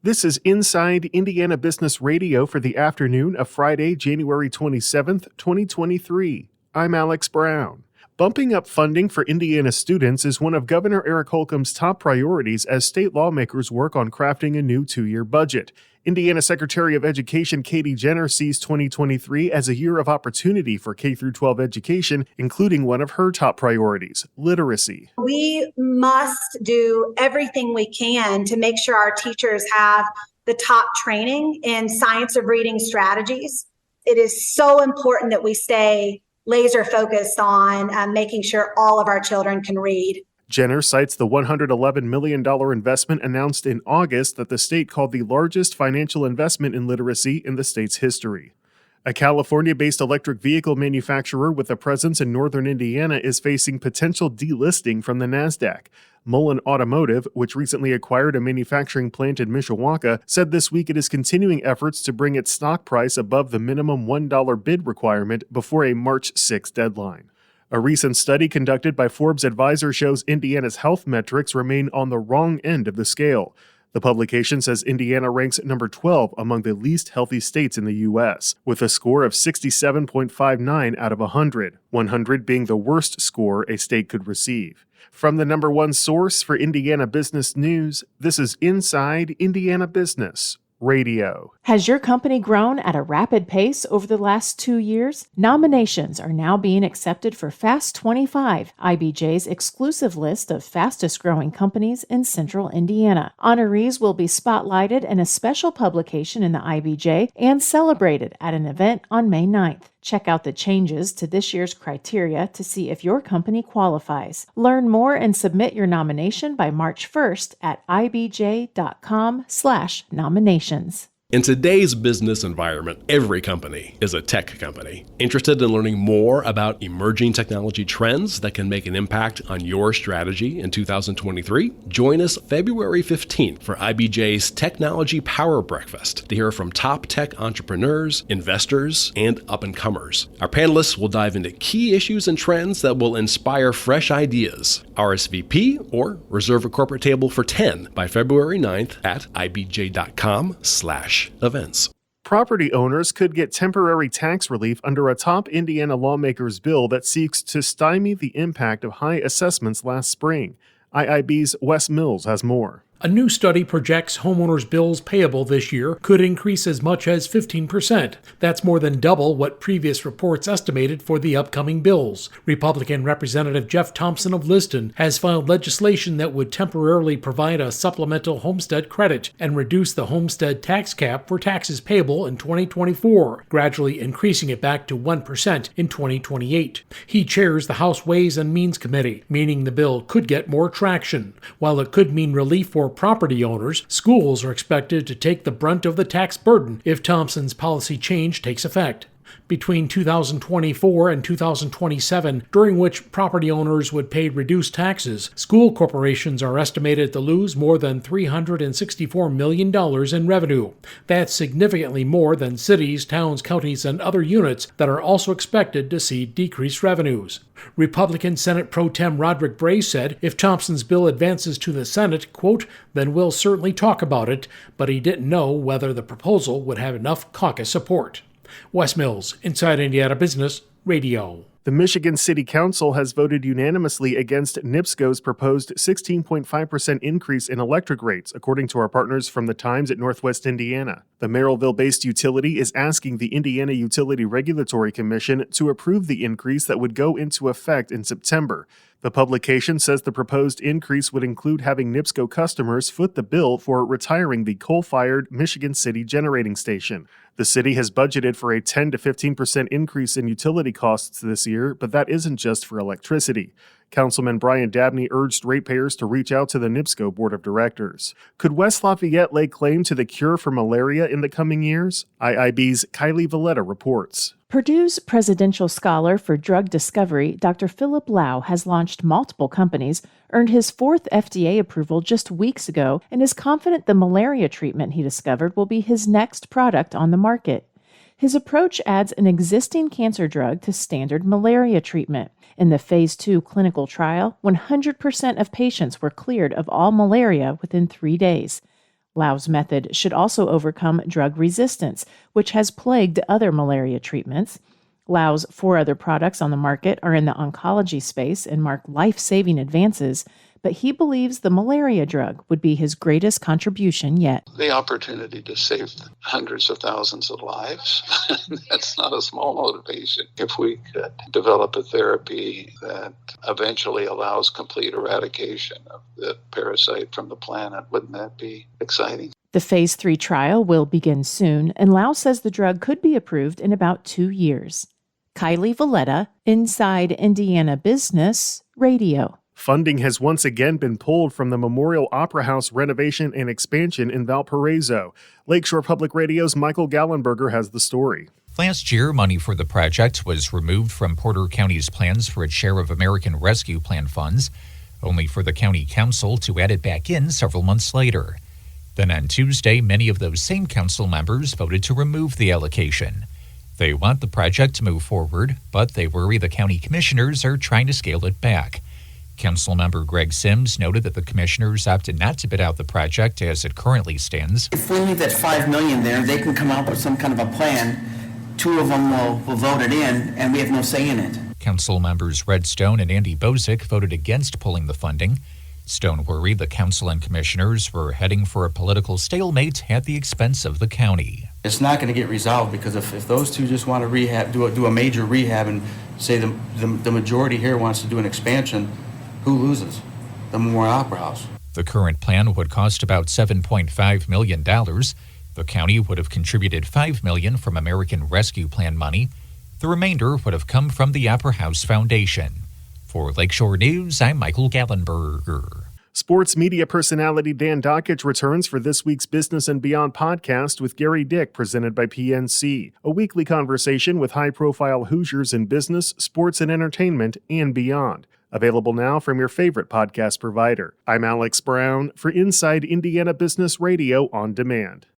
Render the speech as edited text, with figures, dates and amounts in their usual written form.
This is Inside Indiana Business Radio for the afternoon of Friday, January 27th, 2023. I'm Alex Brown. Bumping up funding for Indiana students is one of Governor Eric Holcomb's top priorities as state lawmakers work on crafting a new two-year budget. Indiana Secretary of Education Katie Jenner sees 2023 as a year of opportunity for K-12 education, including one of her top priorities, literacy. We must do everything we can to make sure our teachers have the top training in science of reading strategies. It is so important that we stay laser focused on making sure all of our children can read. Jenner cites the $111 million investment announced in August that the state called the largest financial investment in literacy in the state's history. A California-based electric vehicle manufacturer with a presence in northern Indiana is facing potential delisting from the NASDAQ. Mullen Automotive, which recently acquired a manufacturing plant in Mishawaka, said this week it is continuing efforts to bring its stock price above the minimum $1 bid requirement before a March 6 deadline. A recent study conducted by Forbes Advisor shows Indiana's health metrics remain on the wrong end of the scale. The publication says Indiana ranks number 12 among the least healthy states in the U.S., with a score of 67.59 out of 100 being the worst score a state could receive. From the number one source for Indiana business news, this is Inside Indiana Business Radio. Has your company grown at a rapid pace over the last 2 years? Nominations are now being accepted for Fast 25, IBJ's exclusive list of fastest growing companies in central Indiana. Honorees will be spotlighted in a special publication in the IBJ and celebrated at an event on May 9th. Check out the changes to this year's criteria to see if your company qualifies. Learn more and submit your nomination by March 1st at ibj.com/nominations. In today's business environment, every company is a tech company. Interested in learning more about emerging technology trends that can make an impact on your strategy in 2023? Join us February 15th for IBJ's Technology Power Breakfast to hear from top tech entrepreneurs, investors, and up-and-comers. Our panelists will dive into key issues and trends that will inspire fresh ideas. RSVP or reserve a corporate table for 10 by February 9th at ibj.com/events. Property owners could get temporary tax relief under a top Indiana lawmaker's bill that seeks to stymie the impact of high assessments last spring. IIB's Wes Mills has more. A new study projects homeowners' bills payable this year could increase as much as 15%. That's more than double what previous reports estimated for the upcoming bills. Republican Representative Jeff Thompson of Liston has filed legislation that would temporarily provide a supplemental homestead credit and reduce the homestead tax cap for taxes payable in 2024, gradually increasing it back to 1% in 2028. He chairs the House Ways and Means Committee, meaning the bill could get more traction. While it could mean relief for property owners, schools are expected to take the brunt of the tax burden if Thompson's policy change takes effect. Between 2024 and 2027, during which property owners would pay reduced taxes, school corporations are estimated to lose more than $364 million in revenue. That's significantly more than cities, towns, counties, and other units that are also expected to see decreased revenues. Republican Senate Pro Tem Roderick Bray said if Thompson's bill advances to the Senate, quote, then we'll certainly talk about it, but he didn't know whether the proposal would have enough caucus support. Wes Mills, Inside Indiana Business Radio. The Michigan City Council has voted unanimously against NIPSCO's proposed 16.5% increase in electric rates, according to our partners from the Times at Northwest Indiana. The Merrillville-based utility is asking the Indiana Utility Regulatory Commission to approve the increase that would go into effect in September. The publication says the proposed increase would include having NIPSCO customers foot the bill for retiring the coal-fired Michigan City generating station. The city has budgeted for a 10 to 15% increase in utility costs this year, but that isn't just for electricity. Councilman Brian Dabney urged ratepayers to reach out to the NIPSCO Board of Directors. Could West Lafayette lay claim to the cure for malaria in the coming years? IIB's Kylie Valletta reports. Purdue's presidential scholar for drug discovery, Dr. Philip Lau, has launched multiple companies, earned his fourth FDA approval just weeks ago, and is confident the malaria treatment he discovered will be his next product on the market. His approach adds an existing cancer drug to standard malaria treatment. In the Phase 2 clinical trial, 100% of patients were cleared of all malaria within 3 days. Lau's method should also overcome drug resistance, which has plagued other malaria treatments. Lau's 4 other products on the market are in the oncology space and mark life-saving advances, but he believes the malaria drug would be his greatest contribution yet. The opportunity to save hundreds of thousands of lives, that's not a small motivation. If we could develop a therapy that eventually allows complete eradication of the parasite from the planet, wouldn't that be exciting? The Phase 3 trial will begin soon, and Lau says the drug could be approved in about 2 years. Kylie Valletta, Inside Indiana Business Radio. Funding has once again been pulled from the Memorial Opera House renovation and expansion in Valparaiso. Lakeshore Public Radio's Michael Gallenberger has the story. Last year, money for the project was removed from Porter County's plans for its share of American Rescue Plan funds, only for the county council to add it back in several months later. Then on Tuesday, many of those same council members voted to remove the allocation. They want the project to move forward, but they worry the county commissioners are trying to scale it back. Councilmember Greg Sims noted that the commissioners opted not to bid out the project as it currently stands. If we leave that $5 million there, they can come up with some kind of a plan. 2 of them will vote it in, and we have no say in it. Council members Red Stone and Andy Bozick voted against pulling the funding. Stone worried the council and commissioners were heading for a political stalemate at the expense of the county. It's not going to get resolved because if those two just want to rehab, do a major rehab, and say the majority here wants to do an expansion, who loses? The Memorial Opera House. The current plan would cost about $7.5 million. The county would have contributed $5 million from American Rescue Plan money. The remainder would have come from the Opera House Foundation. For Lakeshore News, I'm Michael Gallenberger. Sports media personality Dan Dockich returns for this week's Business and Beyond podcast with Gary Dick, presented by PNC, a weekly conversation with high-profile Hoosiers in business, sports, and entertainment, and beyond. Available now from your favorite podcast provider. I'm Alex Brown for Inside Indiana Business Radio on Demand.